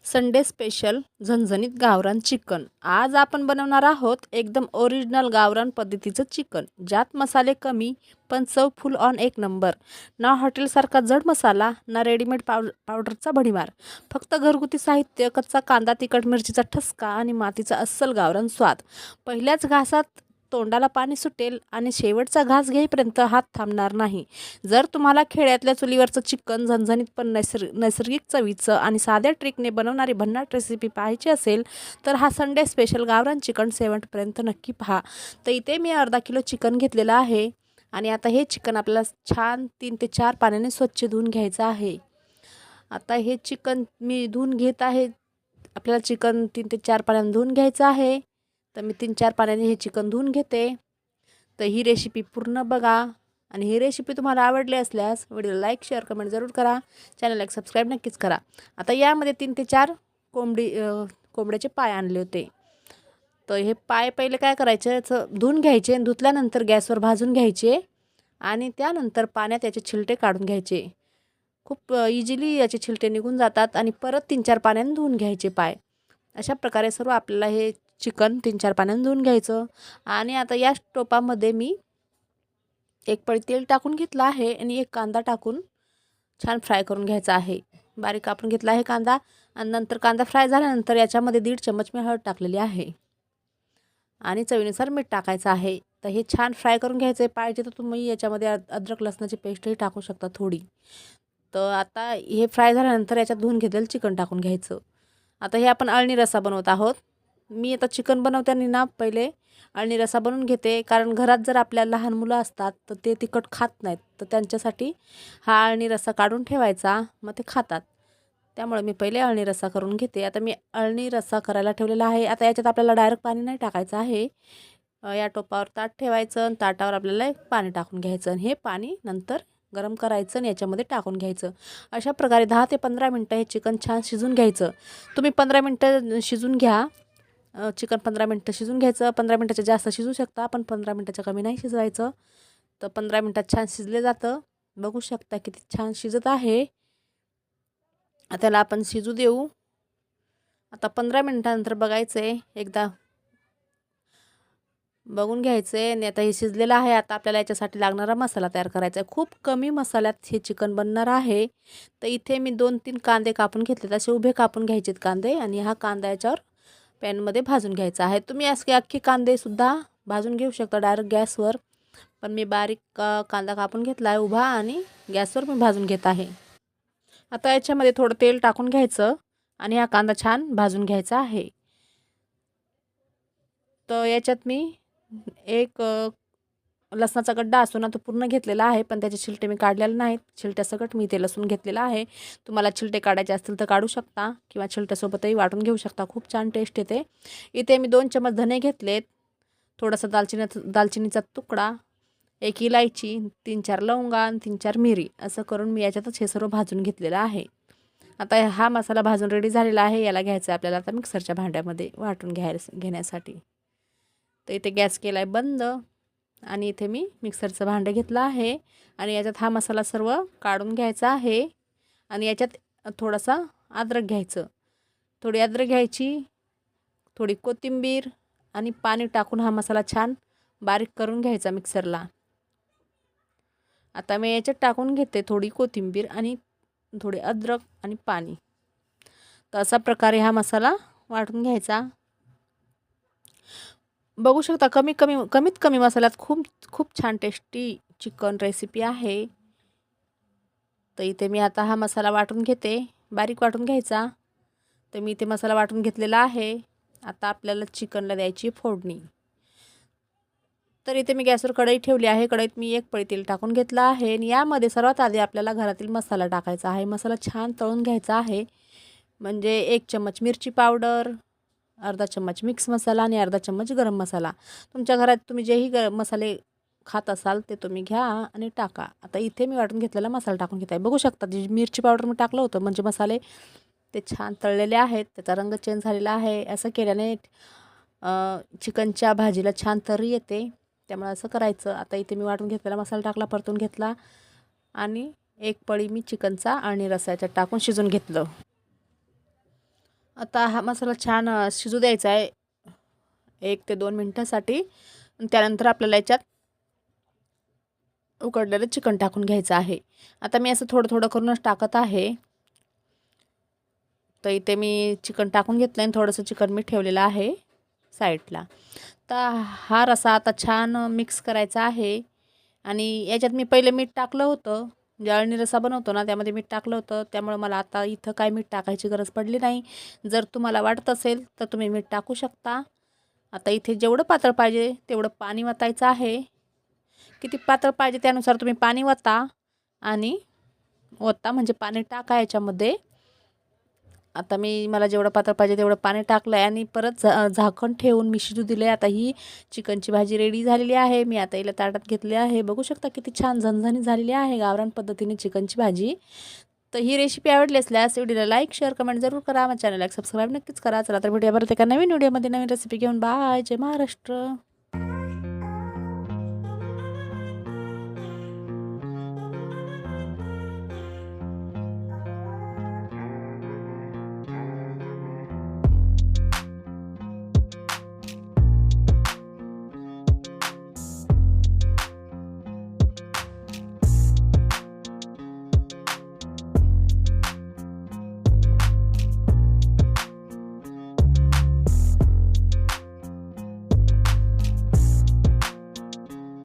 Sunday special झणझणीत गावरान chicken. आज आपण बनवणार आहोत एकदम ओरिजिनल गावरान पद्धतीचं चिकन, ज्यात मसाले कमी पण चव फुल ऑन एक नंबर। ना हॉटेलसारखा जड मसाला, ना रेडीमेड पावडरचा भडीमार, फक्त घरगुती साहित्य, कच्चा कांदा, तिखट मिरचीचा ठसका आणि मातीचा अस्सल गावरान स्वाद। पहिल्याच घासात तोंडाला पाणी सुटेल आणि शेवटचा घास घेईपर्यंत हात थांबणार नाही। जर तुम्हाला खेड्यातल्या चुलीवरचं चिकन झणझणीत पण नैसर्गिक चवीचं आणि साध्या ट्रिकने बनवणारी भन्नाट रेसिपी पाहायची असेल तर हा संडे स्पेशल गावरान चिकन शेवटपर्यंत नक्की पहा। तर इथे मी अर्धा किलो चिकन घेतलेलं आहे आणि आता हे चिकन आपल्याला छान 3 ते 4 पाण्याने स्वच्छ धुवून घ्यायचं आहे। आता हे चिकन मी धुवून घेत आहे। आपल्याला चिकन 3 ते 4 पाण्याने धुवून घ्यायचं आहे। तर मी 3-4 पाण्याने हे चिकन धुवून घेते। तर ही रेसिपी पूर्ण बघा आणि ही रेसिपी तुम्हाला आवडली असल्यास व्हिडिओला लाईक शेअर कमेंट जरूर करा, चॅनलला एक सबस्क्राईब नक्कीच करा। आता यामध्ये 3 ते 4 कोंबड्याचे पाय आणले होते। तर हे पाय पहिले काय करायचे, धुवून घ्यायचे आणि धुतल्यानंतर गॅसवर भाजून घ्यायचे आणि त्यानंतर पाण्यात याचे छिलटे काढून घ्यायचे। खूप इझिली याचे छिलटे निघून जातात आणि परत 3-4 पाण्याने धुवून घ्यायचे पाय। अशा प्रकारे सर्व आपल्याला हे चिकन 3-4 पाण्याने धुवून घ्यायचं। आणि आता या टोपामध्ये मी एक पळी तेल टाकून घेतला आहे आणि एक कांदा टाकून छान फ्राय करून घ्यायचा आहे। बारीक कापून घेतला आहे कांदा आणि नंतर कांदा फ्राय झाल्यानंतर याच्यामध्ये 1.5 चम्मच मी हळद टाकलेली आहे आणि चवीनुसार मीठ टाकायचं आहे। तर हे छान फ्राय करून घ्यायचं आहे। पाहिजे तर तुम्ही याच्यामध्ये अद्रक लसणाची पेस्टही टाकू शकता थोडी। तर आता हे फ्राय झाल्यानंतर याच्यात धुवून घेतलेलं चिकन टाकून घ्यायचं। आता हे आपण अळणी रस्सा बनवत आहोत। मी आता चिकन बनवताना ना पहिले अळणी रस्सा बनवून घेते, कारण घरात जर आपल्या लहान मुलं असतात तर ते तिखट खात नाहीत, तर त्यांच्यासाठी हा अळणी रस्सा काढून ठेवायचा, मग ते खातात। त्यामुळे मी पहिले अळणी रस्सा करून घेते। आता मी अळणी रस्सा करायला ठेवलेला आहे। आता याच्यात आपल्याला डायरेक्ट पाणी नाही टाकायचं आहे। या टोपावर ताट ठेवायचं आणि ताटावर आपल्याला पाणी टाकून घ्यायचं आणि हे पाणी नंतर गरम करायचं आणि याच्यामध्ये टाकून घ्यायचं। अशा प्रकारे 10 ते 15 मिनटं हे चिकन छान शिजून घ्यायचं। तुम्ही 15 मिनटं शिजून घ्या, चिकन 15 मिनटं शिजून घ्यायचं। 15 मिनटाच्या जास्त शिजू शकता, पण 15 मिनटाच्या कमी नाही शिजवायचं। तर 15 मिनटात छान शिजले जातं। बघू शकता किती छान शिजत आहे। त्याला आपण शिजू देऊ। आता 15 मिनटानंतर बघायचं आहे, एकदा बघून घ्यायचं आहे आणि आता हे शिजलेलं आहे। आता आपल्याला याच्यासाठी लागणारा मसाला तयार करायचा आहे। खूप कमी मसाल्यात हे चिकन बनणार आहे। तर इथे मी 2-3 कांदे कापून घेतलेत, असे उभे कापून घ्यायचेत कांदे आणि हा कांदा याच्यावर पॅनमध्ये भाजून घ्यायचा आहे। तुम्ही अख्खे कांदेसुद्धा भाजून घेऊ शकता डायरेक्ट गॅसवर, पण मी बारीक कांदा कापून घेतला आहे उभा आणि गॅसवर मी भाजून घेत आहे। आता याच्यामध्ये थोडं तेल टाकून घ्यायचं आणि हा कांदा छान भाजून घ्यायचा आहे। तर याच्यात मी एक लसणाचा गड्डा असतो ना, तो पूर्ण घेतलेला आहे, पण त्याचे छिलटे मी काढलेले नाहीत। छिलट्यासकट मी ते लसूण घेतलेला आहे। तुम्हाला छिलटे काढायचे असतील तर काढू शकता किंवा छिलट्यासोबतही वाटून घेऊ शकता, खूप छान टेस्ट येते। इथे मी 2 चम्मच धने घेतलेत, थोडासा दालचिनीचा तुकडा, 1 इलायची, 3-4 लवंगा आणि 3-4 मिरी, असं करून मी याच्यातच हे सर्व भाजून घेतलेलं आहे। आता हा मसाला भाजून रेडी झालेला आहे। याला घ्यायचं आहे आपल्याला आता मिक्सरच्या भांड्यामध्ये वाटून घेण्यासाठी। तर इथे गॅस केला आहे बंद आणि इथे मी मिक्सरचं भांडं घेतलं आहे आणि याच्यात हा मसाला सर्व काढून घ्यायचा आहे आणि याच्यात थोडासा अद्रक घ्यायचं, थोडी अद्रक घ्यायची, थोडी कोथिंबीर आणि पाणी टाकून हा मसाला छान बारीक करून घ्यायचा मिक्सरला। आता मी याच्यात टाकून घेते थोडी कोथिंबीर आणि थोडे अद्रक आणि पाणी। तर अशा प्रकारे हा मसाला वाटून घ्यायचा। बघू शकता कमीत कमी मसाल्यात खूप छान टेस्टी चिकन रेसिपी आहे। तर इथे मी आता हा मसाला वाटून घेते, बारीक वाटून घ्यायचा। तर मी इथे मसाला वाटून घेतलेला आहे। आता आपल्याला चिकनला द्यायची फोडणी। तर इथे मी गॅसवर कढई ठेवली आहे। कढईत मी 1 पळी तेल टाकून घेतलं आहे आणि यामध्ये सर्वात आधी आपल्याला घरातील मसाला टाकायचा आहे। मसाला छान तळून घ्यायचा आहे, म्हणजे 1 चम्मच मिरची पावडर, अर्धा चम्मच मिक्स मसाला आणि अर्धा चम्मच गरम मसाला। तुमच्या घरात तुम्ही जेही मसाले खात असाल ते तुम्ही घ्या आणि टाका। आता इथे मी वाटून घेतलेला मसाला टाकून घेत आहे। बघू शकता जी मिरची पावडर मी टाकलं होतं, म्हणजे मसाले ते छान तळलेले आहेत, त्याचा रंग चेंज झालेला आहे। असं केल्याने चिकनच्या भाजीला छान तर्री येते, त्यामुळे असं करायचं। आता इथे मी वाटून घेतलेला मसाला टाकला, परतून घेतला आणि 1 पळी मी चिकनचा आणि रस्सा याच्यात टाकून शिजून घेतलं। आता हा मसाला छान शिजू द्यायचा आहे 1 ते 2 मिनिटासाठी. त्यानंतर आपल्याला याच्यात उकडलेलं चिकन टाकून घ्यायचं आहे. आता मी असं थोडं थोडं करूनच टाकत आहे. तर इथे मी चिकन टाकून घेतलं आणि थोडंसं चिकन मी ठेवलेलं आहे साईडला. तर हा रस्सा आता छान मिक्स करायचा आहे. आणि याच्यात मी पहिले मीठ टाकलं होतं. अळणी रस्सा बनवतो ना त्यामध्ये मीठ टाकलं होतं. त्यामुळे मला आता इथं काय मीठ टाकायची गरज पडली नाही. जर तुम्हाला वाटत असेल तर तुम्ही मीठ टाकू शकता. आता इथे जेवढं पातळ पाहिजे तेवढं पाणी वतायचं आहे. किती पातळ पाहिजे त्यानुसार तुम्ही पाणी वता आणि म्हणजे पाणी टाका याच्यामध्ये. आता मला जेवढं पातळ पाहिजे तेवढं पाणी टाकलं आहे आणि परत झाकण ठेवून मी शिजू दिले. आता ही चिकनची भाजी रेडी झालेली आहे. मी आता हिला ताटात घेतली आहे. बघू शकता किती छान झणझणीत झालेली आहे गावरान पद्धतीने चिकनची भाजी. तर ही रेसिपी आवडली असल्यास व्हिडिओला लाईक शेअर कमेंट जरूर करा. माझ्या चॅनलला सबस्क्राईब नक्कीच करा. चला तर भेटूया परत एका नवीन व्हिडिओमध्ये नवीन रेसिपी घेऊन. बाय. जय महाराष्ट्र.